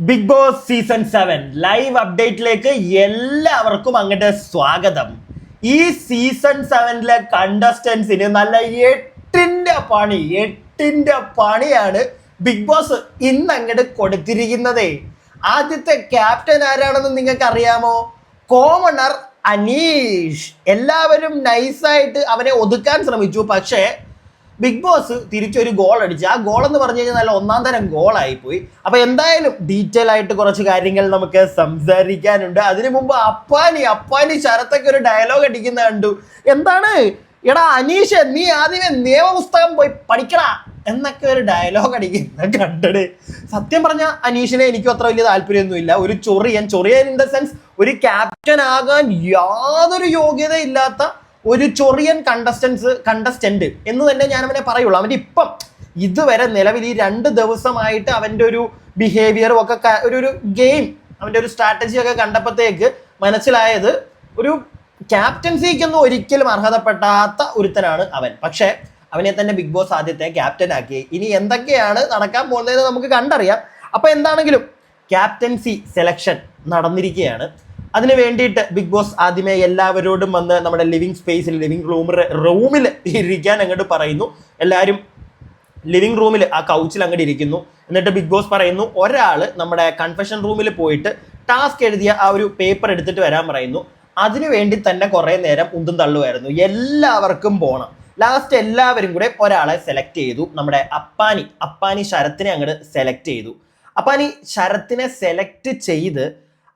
Big boss season 7 live അപ്ഡേറ്റിലേക്ക് എല്ലാവർക്കും അങ്ങോട്ട് സ്വാഗതം. ഈ സീസൺ 7 കണ്ടസ്റ്റൻസിന് നല്ല എട്ടിന്റെ പണിയാണ് ബിഗ് ബോസ് ഇന്ന് അങ്ങോട്ട് കൊടുത്തിരിക്കുന്നത്. ആദ്യത്തെ ക്യാപ്റ്റൻ ആരാണെന്ന് നിങ്ങൾക്ക് അറിയാമോ? കോമണർ അനീഷ്. എല്ലാവരും നൈസായിട്ട് അവനെ ഒതുക്കാൻ ശ്രമിച്ചു, പക്ഷേ ബിഗ് ബോസ് തിരിച്ചൊരു ഗോൾ അടിച്ചു. ആ ഗോൾ എന്ന് പറഞ്ഞു കഴിഞ്ഞാൽ നല്ല ഒന്നാം തരം ഗോളായിപ്പോയി. അപ്പൊ എന്തായാലും ഡീറ്റെയിൽ ആയിട്ട് കുറച്ച് കാര്യങ്ങൾ നമുക്ക് സംസാരിക്കാനുണ്ട്. അതിനു മുമ്പ് അപ്പാനി ശരത്തൊക്കെ ഒരു ഡയലോഗ് അടിക്കുന്ന കണ്ടു. എന്താണ്, എടാ അനീഷ്, നീ ആദ്യമേ നിയമപുസ്തകം പോയി പഠിക്കടാ എന്നൊക്കെ ഒരു ഡയലോഗ് അടിക്കുന്ന കണ്ടത്. സത്യം പറഞ്ഞ അനീഷിനെ എനിക്കും അത്ര വലിയ താല്പര്യമൊന്നുമില്ല. ഒരു ചൊറിയൻ ഇൻ ദ സെൻസ് ഒരു ക്യാപ്റ്റൻ ആകാൻ യാതൊരു യോഗ്യത ഇല്ലാത്ത ഒരു ചൊറിയൻ കണ്ടസ്റ്റന്റ് എന്ന് തന്നെ ഞാൻ അവനെ പറയുള്ളൂ. അവൻ്റെ ഇപ്പം ഇതുവരെ നിലവിൽ ഈ 2 ദിവസമായിട്ട് അവൻ്റെ ഒരു ബിഹേവിയറും ഒക്കെ ഒരു ഗെയിം, അവൻ്റെ ഒരു സ്ട്രാറ്റജി ഒക്കെ കണ്ടപ്പോഴത്തേക്ക് മനസ്സിലായത് ഒരു ക്യാപ്റ്റൻസിക്കൊന്നും ഒരിക്കലും അർഹതപ്പെടാത്ത ഒരുത്തനാണ് അവൻ. പക്ഷേ അവനെ തന്നെ ബിഗ് ബോസ് ആദ്യത്തെ ക്യാപ്റ്റൻ ആക്കി. ഇനി എന്തൊക്കെയാണ് നടക്കാൻ പോകുന്നതെന്ന് നമുക്ക് കണ്ടറിയാം. അപ്പോൾ എന്താണെങ്കിലും ക്യാപ്റ്റൻസി സെലക്ഷൻ നടന്നിരിക്കുകയാണ്. അതിന് വേണ്ടിയിട്ട് ബിഗ് ബോസ് ആദ്യമേ എല്ലാവരോടും വന്ന് നമ്മുടെ ലിവിങ് റൂമിൽ ഇരിക്കാൻ അങ്ങോട്ട് പറയുന്നു. എല്ലാവരും ലിവിങ് റൂമിൽ ആ കൗച്ചിൽ അങ്ങോട്ട് ഇരിക്കുന്നു. എന്നിട്ട് ബിഗ് ബോസ് പറയുന്നു, ഒരാൾ നമ്മുടെ കൺഫെഷൻ റൂമിൽ പോയിട്ട് ടാസ്ക് എഴുതിയ ആ ഒരു പേപ്പർ എടുത്തിട്ട് വരാൻ പറയുന്നു. അതിനു വേണ്ടി തന്നെ കുറേ നേരം ഉന്തും തള്ളുമായിരുന്നു. എല്ലാവർക്കും പോകണം. ലാസ്റ്റ് എല്ലാവരും കൂടെ ഒരാളെ സെലക്ട് ചെയ്തു. നമ്മുടെ അപ്പാനി ശരത്തിനെ അങ്ങോട്ട് സെലക്ട് ചെയ്തു. അപ്പാനി ശരത്തിനെ സെലക്ട് ചെയ്ത്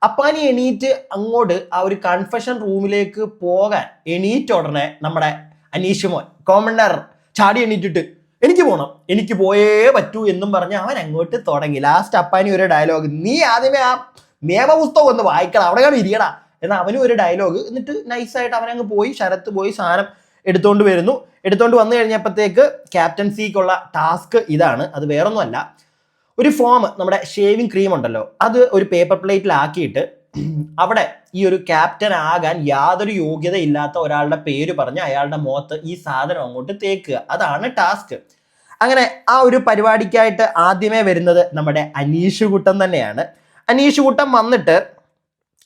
അപ്പാനി എണീറ്റ് അങ്ങോട്ട് ആ ഒരു കൺഫെഷൻ റൂമിലേക്ക് പോകാൻ എണീറ്റ് ഉടനെ നമ്മുടെ അനീഷ് മോൻ കോമണ്ടർ ചാടി എണീറ്റിട്ട് എനിക്ക് പോകണം, എനിക്ക് പോയേ പറ്റൂ എന്നും പറഞ്ഞ് അവൻ അങ്ങോട്ട് തുടങ്ങി. ലാസ്റ്റ് അപ്പാനി ഒരു ഡയലോഗ്, നീ ആദ്യമേ ആ നിയമപുസ്തകം ഒന്ന് വായിക്കണം, അവിടെ കാണും ഇരിയടാ എന്നാൽ അവനും ഒരു ഡയലോഗ്. എന്നിട്ട് നൈസായിട്ട് അവനങ്ങ് പോയി, ശരത്ത് പോയി സാധനം എടുത്തോണ്ട് വന്നു കഴിഞ്ഞപ്പോഴത്തേക്ക് ക്യാപ്റ്റൻസിക്കുള്ള ടാസ്ക് ഇതാണ്. അത് വേറൊന്നുമല്ല, ഒരു ഫോം, നമ്മുടെ ഷേവിങ് ക്രീം ഉണ്ടല്ലോ, അത് ഒരു പേപ്പർ പ്ലേറ്റിലാക്കിയിട്ട് അവിടെ ഈ ഒരു ക്യാപ്റ്റൻ ആകാൻ യാതൊരു യോഗ്യത ഇല്ലാത്ത ഒരാളുടെ പേര് പറഞ്ഞ് അയാളുടെ മുഖത്ത് ഈ സാധനം അങ്ങോട്ട് തേക്കുക. അതാണ് ടാസ്ക്. അങ്ങനെ ആ ഒരു പരിപാടിക്കായിട്ട് ആദ്യമേ വരുന്നത് നമ്മുടെ അനീഷ് കുട്ടൻ തന്നെയാണ്. അനീഷ് കുട്ടൻ വന്നിട്ട്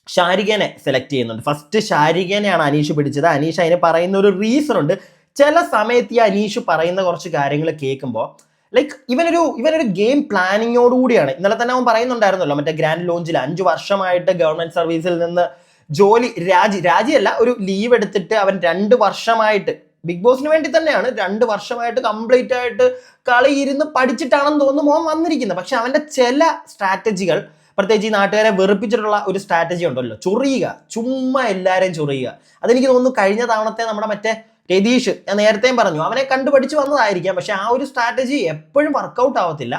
ഷാരികനെ സെലക്ട് ചെയ്യുന്നുണ്ട്. ഫസ്റ്റ് ഷാരികനെയാണ് അനീഷ് പിടിച്ചത്. അനീഷ് അതിന് പറയുന്ന ഒരു റീസൺ ഉണ്ട്. ചില സമയത്ത് ഈ അനീഷ് പറയുന്ന കുറച്ച് കാര്യങ്ങൾ കേൾക്കുമ്പോൾ ലൈക്ക് ഇവനൊരു ഗെയിം പ്ലാനിങ്ങോടുകൂടിയാണ്. ഇന്നലെ തന്നെ അവൻ പറയുന്നുണ്ടായിരുന്നല്ലോ, മറ്റേ ഗ്രാൻഡ് ലോഞ്ചിൽ 5 വർഷമായിട്ട് ഗവൺമെന്റ് സർവീസിൽ നിന്ന് ജോലി രാജിയല്ല, ഒരു ലീവ് എടുത്തിട്ട് അവൻ 2 വർഷമായിട്ട് ബിഗ് ബോസിന് വേണ്ടി തന്നെയാണ് 2 വർഷമായിട്ട് കംപ്ലീറ്റ് ആയിട്ട് കളി ഇരുന്ന് പഠിച്ചിട്ടാണെന്ന് തോന്നുന്നു മോൻ വന്നിരിക്കുന്നത്. പക്ഷെ അവന്റെ ചില സ്ട്രാറ്റജികൾ, പ്രത്യേകിച്ച് ഈ നാട്ടുകാരെ വെറുപ്പിച്ചിട്ടുള്ള ഒരു സ്ട്രാറ്റജി ഉണ്ടല്ലോ, ചൊറിയുക, ചുമ്മാ എല്ലാവരെയും ചൊറിയുക. അതെനിക്ക് തോന്നുന്നു കഴിഞ്ഞ തവണത്തെ നമ്മുടെ മറ്റേ രതീഷ്, ഞാൻ നേരത്തെയും പറഞ്ഞു, അവനെ കണ്ടുപഠിച്ച് വന്നതായിരിക്കാം. പക്ഷെ ആ ഒരു സ്ട്രാറ്റജി എപ്പോഴും വർക്കൗട്ട് ആവത്തില്ല.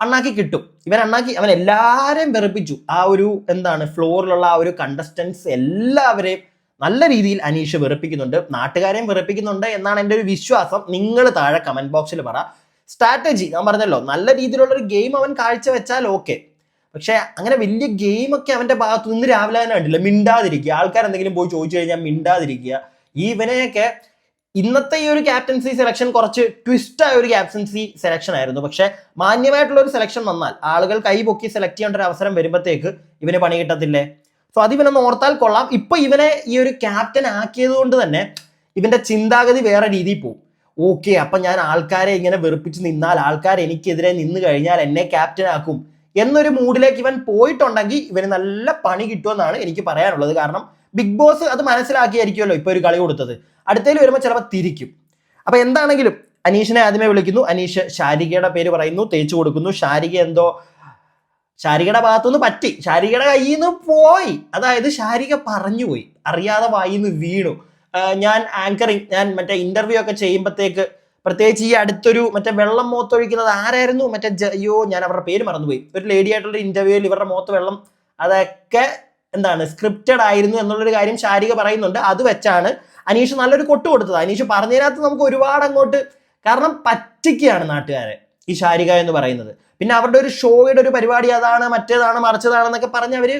അണ്ണാക്കി കിട്ടും. അവൻ എല്ലാവരെയും വെറുപ്പിച്ചു. ആ ഒരു ഫ്ലോറിലുള്ള ആ ഒരു കണ്ടസ്റ്റൻസ് എല്ലാവരെയും നല്ല രീതിയിൽ അനീഷ് വെറുപ്പിക്കുന്നുണ്ട്, നാട്ടുകാരെയും വെറുപ്പിക്കുന്നുണ്ട് എന്നാണ് എൻ്റെ ഒരു വിശ്വാസം. നിങ്ങൾ താഴെ കമന്റ് ബോക്സിൽ പറ. സ്ട്രാറ്റജി ഞാൻ പറഞ്ഞല്ലോ, നല്ല രീതിയിലുള്ള ഒരു ഗെയിം അവൻ കാഴ്ചവെച്ചാൽ ഓക്കെ. പക്ഷെ അങ്ങനെ വലിയ ഗെയിമൊക്കെ അവന്റെ ഭാഗത്തു നിന്ന് രാവിലെ തന്നെ കണ്ടില്ല. മിണ്ടാതിരിക്കുക, ആൾക്കാർ എന്തെങ്കിലും പോയി ചോദിച്ചു കഴിഞ്ഞാൽ മിണ്ടാതിരിക്കുക. ഈ ഇവനെയൊക്കെ ഇന്നത്തെ ഈ ഒരു ക്യാപ്റ്റൻസി സെലക്ഷൻ കുറച്ച് ട്വിസ്റ്റ് ആയ ഒരു ക്യാപ്റ്റൻസി സെലക്ഷൻ ആയിരുന്നു. പക്ഷെ മാന്യമായിട്ടുള്ള ഒരു സെലക്ഷൻ വന്നാൽ, ആളുകൾ കൈ പൊക്കി സെലക്ട് ചെയ്യേണ്ട ഒരു അവസരം വരുമ്പോഴത്തേക്ക് ഇവന് പണി കിട്ടത്തില്ലേ? സോ അത് ഇവനൊന്ന് ഓർത്താൽ കൊള്ളാം. ഇപ്പൊ ഇവനെ ഈ ഒരു ക്യാപ്റ്റൻ ആക്കിയത് കൊണ്ട് തന്നെ ഇവന്റെ ചിന്താഗതി വേറെ രീതിയിൽ പോകും. ഓക്കെ, അപ്പൊ ഞാൻ ആൾക്കാരെ ഇങ്ങനെ വെറുപ്പിച്ച് നിന്നാൽ, ആൾക്കാർ എനിക്കെതിരെ നിന്ന് കഴിഞ്ഞാൽ എന്നെ ക്യാപ്റ്റൻ ആക്കും എന്നൊരു മൂഡിലേക്ക് ഇവൻ പോയിട്ടുണ്ടെങ്കിൽ ഇവന് നല്ല പണി കിട്ടുമെന്നാണ് എനിക്ക് പറയാനുള്ളത്. കാരണം ബിഗ് ബോസ് അത് മനസ്സിലാക്കിയായിരിക്കുമല്ലോ ഇപ്പൊ ഒരു കളി കൊടുത്തത്. അടുത്തേൽ വരുമ്പോൾ ചിലപ്പോൾ തിരിക്കും. അപ്പൊ എന്താണെങ്കിലും അനീഷിനെ ആദ്യമേ വിളിക്കുന്നു. അനീഷ് ഷാരികയുടെ പേര് പറയുന്നു, തേച്ചു കൊടുക്കുന്നു. ഷാരികയുടെ ഭാഗത്തുനിന്ന് പറ്റി, ഷാരികയുടെ കയ്യിൽ നിന്ന് പോയി. അതായത് ഷാരിക പറഞ്ഞു പോയി, അറിയാതെ വായിന്ന് വീണു. ഞാൻ മറ്റേ ഇന്റർവ്യൂ ഒക്കെ ചെയ്യുമ്പോഴത്തേക്ക്, പ്രത്യേകിച്ച് ഈ അടുത്തൊരു മറ്റേ വെള്ളം മുഖത്തൊഴിക്കുന്നത് ആരായിരുന്നു, ഞാൻ അവരുടെ പേര് മറന്നുപോയി, ഒരു ലേഡി ആയിട്ടുള്ള ഇന്റർവ്യൂവിൽ ഇവരുടെ മുഖത്ത് വെള്ളം, അതൊക്കെ സ്ക്രിപ്റ്റഡ് ആയിരുന്നു എന്നുള്ളൊരു കാര്യം ഷാരിക പറയുന്നുണ്ട്. അത് വെച്ചാണ് അനീഷ് നല്ലൊരു കൊട്ട് കൊടുത്തത്. അനീഷ് പറഞ്ഞതിനകത്ത് നമുക്ക് ഒരുപാട് അങ്ങോട്ട്, കാരണം പറ്റിക്കുകയാണ് നാട്ടുകാരെ ഈ ഷാരിക എന്ന് പറയുന്നത്. പിന്നെ അവരുടെ ഒരു ഷോയുടെ ഒരു പരിപാടി അതാണ്, മറ്റേതാണ്, മറിച്ചതാണെന്നൊക്കെ പറഞ്ഞ് അവര്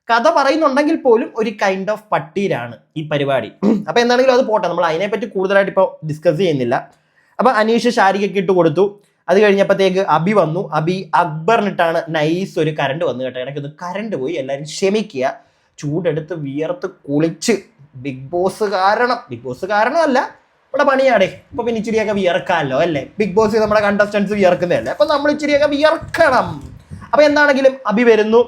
കഥ പറയുന്നുണ്ടെങ്കിൽ പോലും ഒരു കൈൻഡ് ഓഫ് പട്ടിയിലാണ് ഈ പരിപാടി. അപ്പൊ എന്താണെങ്കിലും അത് പോട്ടെ, നമ്മൾ അതിനെപ്പറ്റി കൂടുതലായിട്ട് ഇപ്പോൾ ഡിസ്കസ് ചെയ്യുന്നില്ല. അപ്പൊ അനീഷ് ഷാരികയ്ക്ക് ഇട്ട് കൊടുത്തു. അത് കഴിഞ്ഞപ്പോഴത്തേക്ക് അബി വന്നു. അബി അക്ബറിനിട്ടാണ് നൈസ് ഒരു കരണ്ട് വന്നു കേട്ടോ. എനിക്കൊന്ന് കരണ്ട് പോയി, എല്ലാവരും ക്ഷമിക്കുക. ചൂടെടുത്ത് വിയർത്ത് കുളിച്ച് ബിഗ് ബോസ് കാരണമല്ല, നമ്മുടെ പണിയാടേ. ഇപ്പൊ പിന്നെ ഇച്ചിരിയൊക്കെ വിയർക്കാമല്ലോ അല്ലേ? ബിഗ് ബോസ് നമ്മുടെ കണ്ടസ്റ്റൻസ് വിയർക്കുന്നതല്ലേ, അപ്പൊ നമ്മൾ ഇച്ചിരിയൊക്കെ വിയർക്കണം. അപ്പൊ എന്താണെങ്കിലും അബി വരുന്നു,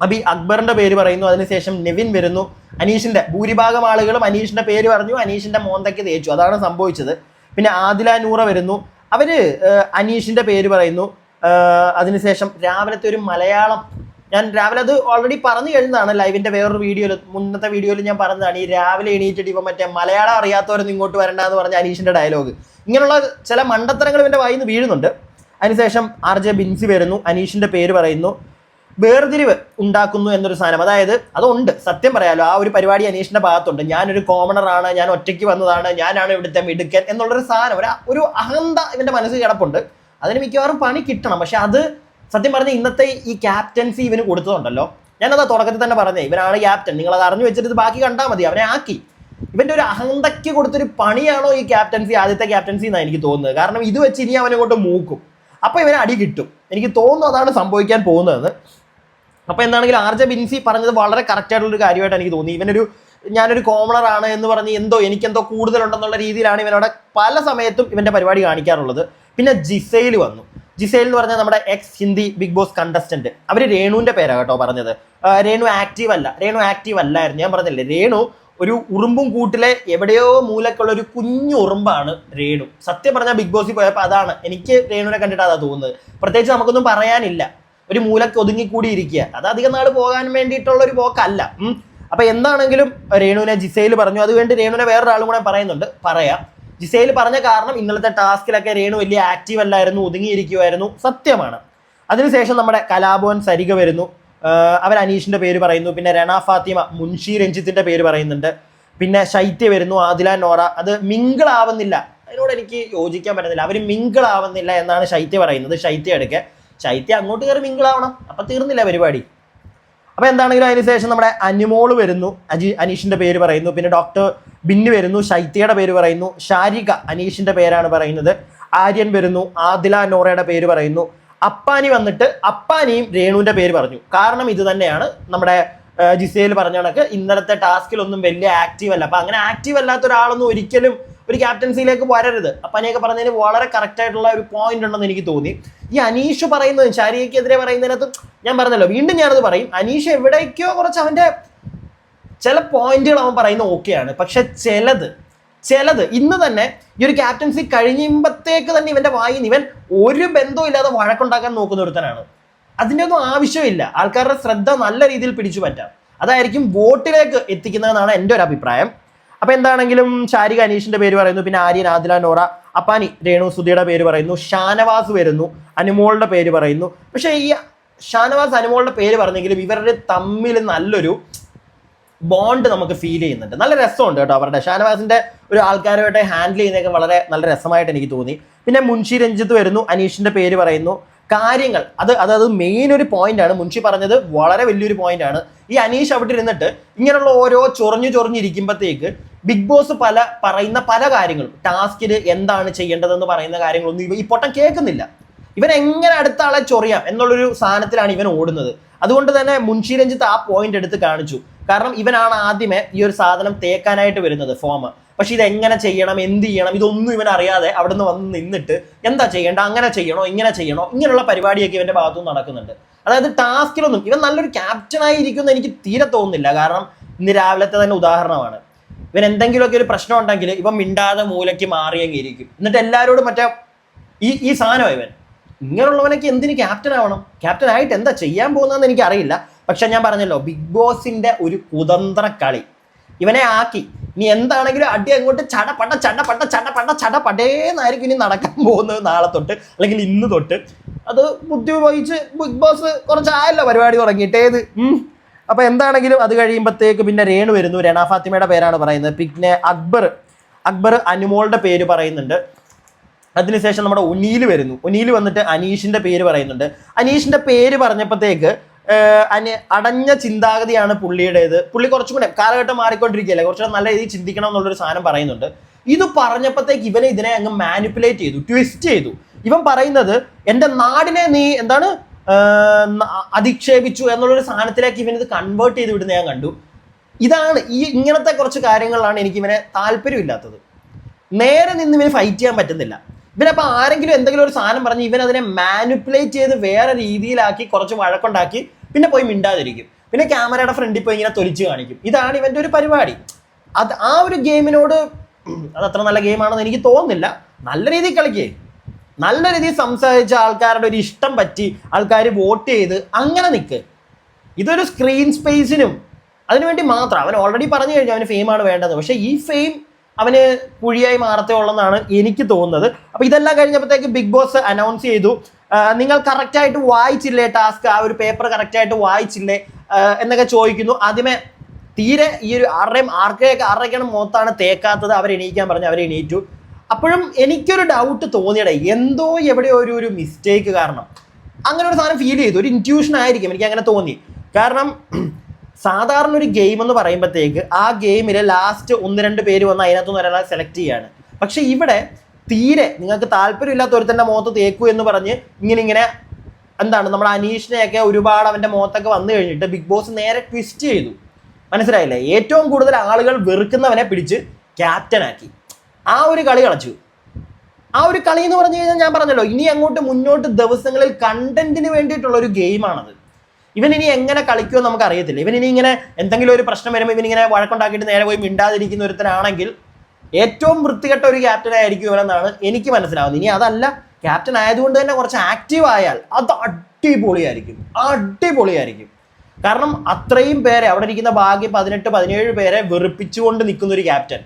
അബി അക്ബറിന്റെ പേര് പറയുന്നു. അതിനുശേഷം നെവിൻ വരുന്നു. അനീഷിന്റെ ഭൂരിഭാഗം ആളുകളും അനീഷിന്റെ പേര് പറഞ്ഞു, അനീഷിന്റെ മോന്തയ്ക്ക് തേച്ചു, അതാണ് സംഭവിച്ചത്. പിന്നെ ആദില നൂറ വരുന്നു, അവര് അനീഷിന്റെ പേര് പറയുന്നു. അതിനുശേഷം രാവിലത്തെ ഒരു മലയാളം, ഞാൻ രാവിലെ അത് ഓൾറെഡി പറഞ്ഞു കഴിഞ്ഞതാണ് ലൈവിന്റെ വേറൊരു വീഡിയോയിൽ, മുന്നത്തെ വീഡിയോയിൽ ഞാൻ പറഞ്ഞതാണ്. ഈ രാവിലെ എണീറ്റിട്ട് ഇപ്പം മറ്റേ മലയാളം അറിയാത്തവരൊന്നും ഇങ്ങോട്ട് വരണ്ട എന്ന് പറഞ്ഞ അനീഷിന്റെ ഡയലോഗ്, ഇങ്ങനെയുള്ള ചില മണ്ടത്തരങ്ങൾ ഇവന്റെ വായിന്ന് വീഴുന്നുണ്ട്. അതിനുശേഷം RJ ബിൻസി വരുന്നു, അനീഷിന്റെ പേര് പറയുന്നു. വേർതിരിവ് ഉണ്ടാക്കുന്നു എന്നൊരു സാധനം, അതായത് അതുണ്ട്, സത്യം പറയാലോ, ആ ഒരു പരിപാടി അനീഷിന്റെ ഭാഗത്തുണ്ട്. ഞാനൊരു കോമണറാണ്, ഞാൻ ഒറ്റയ്ക്ക് വന്നതാണ്, ഞാനാണ് ഇവിടുത്തെ മിടുക്കൻ എന്നുള്ളൊരു സാധനം, ഒരു അഹന്ത ഇവന്റെ മനസ്സിൽ കിടപ്പുണ്ട്. അതിന് മിക്കവാറും പണി കിട്ടണം. പക്ഷെ അത് സത്യം പറഞ്ഞ ഇന്നത്തെ ഈ ക്യാപ്റ്റൻസി ഇവന് കൊടുത്തതുണ്ടല്ലോ, ഞാനത് തുടക്കത്തിൽ തന്നെ പറഞ്ഞേ, ഇവനാണ് ക്യാപ്റ്റൻ, നിങ്ങളത് അറിഞ്ഞു വെച്ചിട്ട് ബാക്കി കണ്ടാൽ മതി, അവനെ ആക്കി. ഇവന്റെ ഒരു അഹന്തയ്ക്ക് കൊടുത്തൊരു പണിയാണോ ഈ ക്യാപ്റ്റൻസി, ആദ്യത്തെ ക്യാപ്റ്റൻസി എന്നാണ് എനിക്ക് തോന്നുന്നത്. കാരണം ഇത് വെച്ച് ഇനി അവനെ കൊണ്ട് മൂക്കും, അപ്പൊ ഇവനെ അടി കിട്ടും. എനിക്ക് തോന്നുന്നു അതാണ് സംഭവിക്കാൻ പോകുന്നത്. അപ്പൊ എന്താണെങ്കിലും RJ ബിൻസി പറഞ്ഞത് വളരെ കറക്റ്റ് ആയിട്ടുള്ളൊരു കാര്യമായിട്ട് എനിക്ക് തോന്നി. ഞാനൊരു കോമണർ ആണ് എന്ന് പറഞ്ഞ് എനിക്കെന്തോ കൂടുതലുണ്ടെന്നുള്ള രീതിയിലാണ് ഇവനോടെ പല സമയത്തും ഇവന്റെ പരിപാടി കാണിക്കാറുള്ളത്. പിന്നെ ജിസൈൽ വന്നു. ജിസൈൽ എന്ന് പറഞ്ഞാൽ നമ്മുടെ ex Hindi Bigg Boss contestant. അവര് രേണുവിന്റെ പേരാണ് കേട്ടോ പറഞ്ഞത്. രേണു ആക്റ്റീവ് അല്ലായിരുന്നു. ഞാൻ പറഞ്ഞില്ലേ, രേണു ഒരു ഉറുമ്പും കൂട്ടിലെ എവിടെയോ മൂലക്കുള്ള ഒരു കുഞ്ഞു ഉറുമ്പാണ് രേണു. സത്യം പറഞ്ഞാൽ ബിഗ് ബോസിൽ പോയപ്പോൾ അതാണ് എനിക്ക് രേണുവിനെ കണ്ടിട്ട് അതാ തോന്നുന്നത്. പ്രത്യേകിച്ച് നമുക്കൊന്നും പറയാനില്ല, ഒരു മൂലക്ക് ഒതുങ്ങിക്കൂടി ഇരിക്കുക, അത് അധികം നാൾ പോകാൻ വേണ്ടിയിട്ടുള്ള ഒരു പോക്കല്ല. അപ്പൊ എന്താണെങ്കിലും രേണുവിനെ ജിസൈൽ പറഞ്ഞു. അതുകൊണ്ട് രേണുവിനെ വേറൊരാളും കൂടെ പറയുന്നുണ്ട്, പറയാം. ജിസൈൽ പറഞ്ഞ കാരണം ഇന്നലത്തെ ടാസ്കിലൊക്കെ രേണു വലിയ ആക്റ്റീവ് അല്ലായിരുന്നു, ഒതുങ്ങിയിരിക്കുമായിരുന്നു, സത്യമാണ്. അതിനുശേഷം നമ്മുടെ കലാഭവൻ സരിക വരുന്നു, അവർ അനീഷിന്റെ പേര് പറയുന്നു. പിന്നെ രണ ഫാത്തിമ, മുൻഷി രഞ്ജിത്തിന്റെ പേര് പറയുന്നുണ്ട്. പിന്നെ ശൈത്യ വരുന്നു, ആദില നോറ. അത് മിങ്കിൾ ആവുന്നില്ല, അതിനോട് എനിക്ക് യോജിക്കാൻ പറ്റുന്നില്ല. അവർ മിങ്കിൾ ആവുന്നില്ല എന്നാണ് ശൈത്യ പറയുന്നത്. ശൈത്യ അങ്ങോട്ട് കയറി മിങ്കിളാവണം, അപ്പൊ തീർന്നില്ല പരിപാടി. അപ്പൊ എന്താണെങ്കിലും അതിനുശേഷം നമ്മുടെ അനിമോള് വരുന്നു, അനീഷിന്റെ പേര് പറയുന്നു. പിന്നെ ഡോക്ടർ ബിന്നി വരുന്നു, ശൈത്യയുടെ പേര് പറയുന്നു. ഷാരിക അനീഷിന്റെ പേരാണ് പറയുന്നത്. ആര്യൻ വരുന്നു, ആദില നോറയുടെ പേര് പറയുന്നു. അപ്പാനി വന്നിട്ട് അപ്പാനിയും രേണുവിന്റെ പേര് പറഞ്ഞു. കാരണം ഇത് തന്നെയാണ്, നമ്മുടെ ജിസേൽ പറഞ്ഞ കണക്ക് ഇന്നലത്തെ ടാസ്കിലൊന്നും വലിയ ആക്റ്റീവ് അല്ല. അപ്പൊ അങ്ങനെ ആക്റ്റീവ് അല്ലാത്ത ഒരാളൊന്നും ഒരിക്കലും ഒരു ക്യാപ്റ്റൻസിയിലേക്ക് വരരുത്. അപ്പാനിയൊക്കെ പറഞ്ഞതിന് വളരെ കറക്റ്റ് ആയിട്ടുള്ള ഒരു പോയിന്റ് ഉണ്ടെന്ന് എനിക്ക് തോന്നി. ഈ അനീഷ് പറയുന്നത്, ഷാരികയ്ക്കെതിരെ പറയുന്നതിനകത്ത് ഞാൻ പറഞ്ഞല്ലോ, വീണ്ടും ഞാനത് പറയും, അനീഷ് എവിടേക്കോ കുറച്ച് അവന്റെ ചില പോയിന്റുകൾ അവൻ പറയുന്നത് ഓക്കെയാണ്. പക്ഷെ ചിലത് ഇന്ന് തന്നെ ഈ ഒരു ക്യാപ്റ്റൻസി കഴിയുമ്പോഴത്തേക്ക് തന്നെ ഇവന്റെ വായിന്ന് ഇവൻ ഒരു ബന്ധവും ഇല്ലാതെ വഴക്കുണ്ടാക്കാൻ നോക്കുന്ന ഒരുത്തനാണ്. അതിൻ്റെ ഒന്നും ആവശ്യമില്ല. ആൾക്കാരുടെ ശ്രദ്ധ നല്ല രീതിയിൽ പിടിച്ചു പറ്റാം, അതായിരിക്കും വോട്ടിലേക്ക് എത്തിക്കുന്നതെന്നാണ് എൻ്റെ ഒരു അഭിപ്രായം. അപ്പൊ എന്താണെങ്കിലും ഷാരിക അനീഷിന്റെ പേര് പറയുന്നു. പിന്നെ ആര്യൻ, ആദില നോറ, അപ്പാനി രേണു സുധിയുടെ പേര് പറയുന്നു. ഷാനവാസ് വരുന്നു, അനുമോളുടെ പേര് പറയുന്നു. പക്ഷെ ഈ ഷാനവാസ് അനുമോളുടെ പേര് പറഞ്ഞെങ്കിലും ഇവരുടെ തമ്മിൽ നല്ലൊരു ബോണ്ട് നമുക്ക് ഫീൽ ചെയ്യുന്നുണ്ട്. നല്ല രസമുണ്ട് കേട്ടോ അവരുടെ. ഷാനവാസിന്റെ ഒരു ആൾക്കാരുമായിട്ട് ഹാൻഡിൽ ചെയ്യുന്നതൊക്കെ വളരെ നല്ല രസമായിട്ട് എനിക്ക് തോന്നി. പിന്നെ മുൻഷി രഞ്ജിത്ത് വരുന്നു, അനീഷിന്റെ പേര് പറയുന്നു. കാര്യങ്ങൾ അത് മെയിൻ ഒരു പോയിന്റ് ആണ്. മുൻഷി പറഞ്ഞത് വളരെ വലിയൊരു പോയിന്റ് ആണ്. ഈ അനീഷ് അവിടെ ഇരുന്നിട്ട് ഇങ്ങനെയുള്ള ഓരോ ചൊറിഞ്ഞിരിക്കുമ്പോഴത്തേക്ക് ബിഗ് ബോസ് പറയുന്ന പല കാര്യങ്ങളും, ടാസ്കിൽ എന്താണ് ചെയ്യേണ്ടതെന്ന് പറയുന്ന കാര്യങ്ങളൊന്നും ഈ പൊട്ടം കേൾക്കുന്നില്ല. ഇവൻ എങ്ങനെ അടുത്ത ആളെ ചൊറിയാം എന്നുള്ളൊരു സാധനത്തിലാണ് ഇവൻ ഓടുന്നത്. അതുകൊണ്ട് തന്നെ മുൻഷി രഞ്ജിത്ത് ആ പോയിന്റ് എടുത്ത് കാണിച്ചു. കാരണം ഇവനാണ് ആദ്യമേ ഈ ഒരു സാധനം തേക്കാനായിട്ട് വരുന്നത്, ഫോം. പക്ഷെ ഇതെങ്ങനെ ചെയ്യണം, എന്ത് ചെയ്യണം, ഇതൊന്നും ഇവൻ അറിയാതെ അവിടെ നിന്ന് വന്ന് നിന്നിട്ട് എന്താ ചെയ്യേണ്ട, അങ്ങനെ ചെയ്യണോ, ഇങ്ങനെ ചെയ്യണോ, ഇങ്ങനെയുള്ള പരിപാടിയൊക്കെ ഇവന്റെ ഭാഗത്തുനിന്ന് നടക്കുന്നുണ്ട്. അതായത് ടാസ്കിലൊന്നും ഇവൻ നല്ലൊരു ക്യാപ്റ്റനായി ഇരിക്കുമെന്ന് എനിക്ക് തീരെ തോന്നുന്നില്ല. കാരണം ഇന്ന് രാവിലത്തെ തന്നെ ഉദാഹരണമാണ്. ഇവൻ എന്തെങ്കിലുമൊക്കെ ഒരു പ്രശ്നം ഉണ്ടെങ്കിൽ ഇവൻ മിണ്ടാതെ മൂലയ്ക്ക് മാറിയെങ്കിൽ ഇരിക്കും. എന്നിട്ട് എല്ലാവരോടും മറ്റേ ഈ സാധനം ഇവൻ. ഇങ്ങനെയുള്ളവനൊക്കെ എന്തിന് ക്യാപ്റ്റൻ ആവണം? ക്യാപ്റ്റൻ ആയിട്ട് എന്താ ചെയ്യാൻ പോകുന്നതെന്ന് എനിക്കറിയില്ല. പക്ഷെ ഞാൻ പറഞ്ഞല്ലോ, ബിഗ് ബോസിന്റെ ഒരു കുതന്ത്ര കളി ഇവനെ ആക്കി. ഇനി എന്താണെങ്കിലും അടി അങ്ങോട്ട് ചടപടേന്നായിരിക്കും ഇനി നടക്കാൻ പോകുന്നത് നാളെ തൊട്ട്, അല്ലെങ്കിൽ ഇന്ന് തൊട്ട്. അത് ബുദ്ധി ഉപയോഗിച്ച് ബിഗ് ബോസ് കുറച്ചായല്ലോ പരിപാടി തുടങ്ങിയിട്ടേത്. അപ്പൊ എന്താണെങ്കിലും അത് കഴിയുമ്പോഴത്തേക്ക് പിന്നെ രേണു വരുന്നു, രണ ഫാത്തിമയുടെ പേരാണ് പറയുന്നത്. പിന്നെ അക്ബർ അനുമോളുടെ പേര് പറയുന്നുണ്ട്. അതിനുശേഷം നമ്മുടെ ഒനീൽ വരുന്നു. ഒനീൽ വന്നിട്ട് അനീഷിന്റെ പേര് പറയുന്നുണ്ട്. അനീഷിന്റെ പേര് പറഞ്ഞപ്പോഴത്തേക്ക് അടഞ്ഞ ചിന്താഗതിയാണ് പുള്ളിയുടേത്. പുള്ളി കുറച്ചും കൂടെ കാലഘട്ടം മാറിക്കൊണ്ടിരിക്കുകയല്ലേ, കുറച്ചുകൂടെ നല്ല രീതിയിൽ ചിന്തിക്കണം എന്നുള്ളൊരു സാധനം പറയുന്നുണ്ട്. ഇത് പറഞ്ഞപ്പോഴത്തേക്ക് ഇതിനെ അങ്ങ് മാനിപ്പുലേറ്റ് ചെയ്തു, ട്വിസ്റ്റ് ചെയ്തു. ഇവൻ പറയുന്നത് എൻ്റെ നാടിനെ നീ എന്താണ് അധിക്ഷേപിച്ചു എന്നുള്ളൊരു സാധനത്തിലേക്ക് ഇവൻ ഇത് കൺവേർട്ട് ചെയ്ത് വിടുന്ന ഞാൻ കണ്ടു. ഇതാണ് ഇങ്ങനത്തെ കുറച്ച് കാര്യങ്ങളിലാണ് എനിക്ക് ഇവനെ താല്പര്യമില്ലാത്തത്. നേരെ നിന്ന് ഇവന് ഫൈറ്റ് ചെയ്യാൻ പറ്റുന്നില്ല. ഇവനപ്പോൾ ആരെങ്കിലും എന്തെങ്കിലും ഒരു സാധനം പറഞ്ഞ് ഇവൻ അതിനെ മാനിപ്പുലേറ്റ് ചെയ്ത് വേറെ രീതിയിലാക്കി കുറച്ച് വഴക്കുണ്ടാക്കി പിന്നെ പോയി മിണ്ടാതിരിക്കും. പിന്നെ ക്യാമറയുടെ ഫ്രണ്ടിൽ പോയി ഇങ്ങനെ തൊലിച്ച് കാണിക്കും. ഇതാണ് ഇവൻ്റെ ഒരു പരിപാടി. അത് ആ ഒരു ഗെയിമിനോട് അത് അത്ര നല്ല ഗെയിമാണെന്ന് എനിക്ക് തോന്നുന്നില്ല. നല്ല രീതിയിൽ കളിക്കേ, നല്ല രീതിയിൽ സംസാരിച്ച ആൾക്കാരുടെ ഒരു ഇഷ്ടം പറ്റി ആൾക്കാർ വോട്ട് ചെയ്ത് അങ്ങനെ നിൽക്ക്. ഇതൊരു സ്ക്രീൻ സ്പേസിനും അതിനുവേണ്ടി മാത്രം. അവൻ ഓൾറെഡി പറഞ്ഞു കഴിഞ്ഞു അവന് ഫെയിമാണ് വേണ്ടത്. പക്ഷേ ഈ ഫെയിം അവന് കുഴിയായി മാറത്തേ ഉള്ളെന്നാണ് എനിക്ക് തോന്നുന്നത്. അപ്പോൾ ഇതെല്ലാം കഴിഞ്ഞപ്പോഴത്തേക്ക് ബിഗ് ബോസ് അനൗൺസ് ചെയ്തു, നിങ്ങൾ കറക്റ്റായിട്ട് വായിച്ചില്ലേ ടാസ്ക്, ആ ഒരു പേപ്പർ കറക്റ്റായിട്ട് വായിച്ചില്ലേ എന്നൊക്കെ ചോദിക്കുന്നു. ആദ്യമേ തീരെ ഈ ഒരു 6:30 മുഖത്താണ് തേക്കാത്തത്. അവരെണീക്കാൻ പറഞ്ഞു, അവരെണീറ്റു. അപ്പോഴും എനിക്കൊരു ഡൗട്ട് തോന്നിയടേ, എന്തോ എവിടെയോ ഒരു മിസ്റ്റേക്ക്. കാരണം അങ്ങനെ ഒരു സാധനം ഫീൽ ചെയ്തു, ഒരു ഇൻറ്റ്യൂഷൻ ആയിരിക്കും, എനിക്ക് അങ്ങനെ തോന്നി. കാരണം സാധാരണ ഒരു ഗെയിം എന്ന് പറയുമ്പോഴത്തേക്ക് ആ ഗെയിമിൽ ലാസ്റ്റ് 1-2 പേര് വന്ന് അതിനകത്തുനിന്ന് ഒരാളെ സെലക്ട് ചെയ്യാണ്. പക്ഷെ ഇവിടെ തീരെ നിങ്ങൾക്ക് താല്പര്യമില്ലാത്ത ഒരുത്തൻ്റെ മുഖത്ത് തേക്കൂ എന്ന് പറഞ്ഞ് ഇങ്ങനെ എന്താണ് നമ്മുടെ അനീഷിനെയൊക്കെ ഒരുപാട് അവൻ്റെ മുഖത്തൊക്കെ വന്നു കഴിഞ്ഞിട്ട് ബിഗ് ബോസ് നേരെ ട്വിസ്റ്റ് ചെയ്തു. മനസ്സിലായില്ലേ? ഏറ്റവും കൂടുതൽ ആളുകൾ വെറുക്കുന്നവനെ പിടിച്ച് ക്യാപ്റ്റനാക്കി ആ ഒരു കളി കളിച്ചു. ആ ഒരു കളി എന്ന് പറഞ്ഞു കഴിഞ്ഞാൽ ഞാൻ പറഞ്ഞല്ലോ, ഇനി അങ്ങോട്ട് മുന്നോട്ട് ദിവസങ്ങളിൽ കണ്ടന്റിന് വേണ്ടിയിട്ടുള്ള ഒരു ഗെയിമാണത്. ഇവൻ ഇനി എങ്ങനെ കളിക്കുമോ നമുക്ക് അറിയത്തില്ല. ഇവൻ ഇനി ഇങ്ങനെ എന്തെങ്കിലും ഒരു പ്രശ്നം വരുമ്പോൾ ഇവനിങ്ങനെ വഴക്കുണ്ടാക്കിയിട്ട് നേരെ പോയി മിണ്ടാതിരിക്കുന്ന ഒരുത്തനാണെങ്കിൽ ഏറ്റവും വൃത്തികെട്ട ഒരു ക്യാപ്റ്റനായിരിക്കും ഇവനെന്നാണ് എനിക്ക് മനസ്സിലാവുന്നത്. ഇനി അതല്ല, ക്യാപ്റ്റൻ ആയതുകൊണ്ട് തന്നെ കുറച്ച് ആക്റ്റീവ് ആയാൽ അത് അടിപൊളിയായിരിക്കും. കാരണം അത്രയും പേരെ അവിടെ ഇരിക്കുന്ന ബാക്കി 18-17 പേരെ വെറുപ്പിച്ചുകൊണ്ട് നിൽക്കുന്ന ഒരു ക്യാപ്റ്റൻ,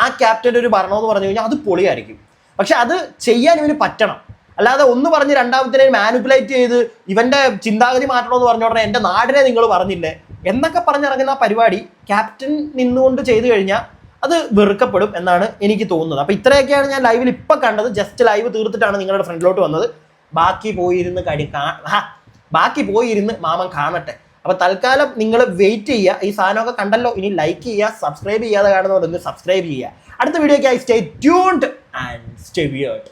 ആ ക്യാപ്റ്റൻ്റെ ഒരു ഭരണം എന്ന് പറഞ്ഞു കഴിഞ്ഞാൽ അത് പൊളിയായിരിക്കും. പക്ഷെ അത് ചെയ്യാൻ ഇവന് പറ്റണം. അല്ലാതെ ഒന്ന് പറഞ്ഞ് രണ്ടാമത്തിനെ മാനിപ്പുലേറ്റ് ചെയ്ത് ഇവൻ്റെ ചിന്താഗതി മാറ്റണമെന്ന് പറഞ്ഞോടനെ എൻ്റെ നാടിനെ നിങ്ങൾ പറഞ്ഞില്ലേ എന്നൊക്കെ പറഞ്ഞിറങ്ങുന്ന ആ പരിപാടി ക്യാപ്റ്റൻ നിന്നുകൊണ്ട് ചെയ്തു കഴിഞ്ഞാൽ അത് വെറുക്കപ്പെടും എന്നാണ് എനിക്ക് തോന്നുന്നത്. അപ്പോൾ ഇത്രയൊക്കെയാണ് ഞാൻ ലൈവിൽ ഇപ്പം കണ്ടത്. ജസ്റ്റ് ലൈവ് തീർത്തിട്ടാണ് നിങ്ങളുടെ ഫ്രണ്ടിലോട്ട് വന്നത്. ബാക്കി പോയിരുന്ന് മാമൻ കാണട്ടെ. അപ്പോൾ തൽക്കാലം നിങ്ങൾ വെയിറ്റ് ചെയ്യുക. ഈ സാധനമൊക്കെ കണ്ടല്ലോ, ഇനി ലൈക്ക് ചെയ്യുക, സബ്സ്ക്രൈബ് ചെയ്യാതെ കാണുന്നവരൊന്ന് സബ്സ്ക്രൈബ് ചെയ്യുക. അടുത്ത വീഡിയോയ്ക്കായി stay tuned and stay weird.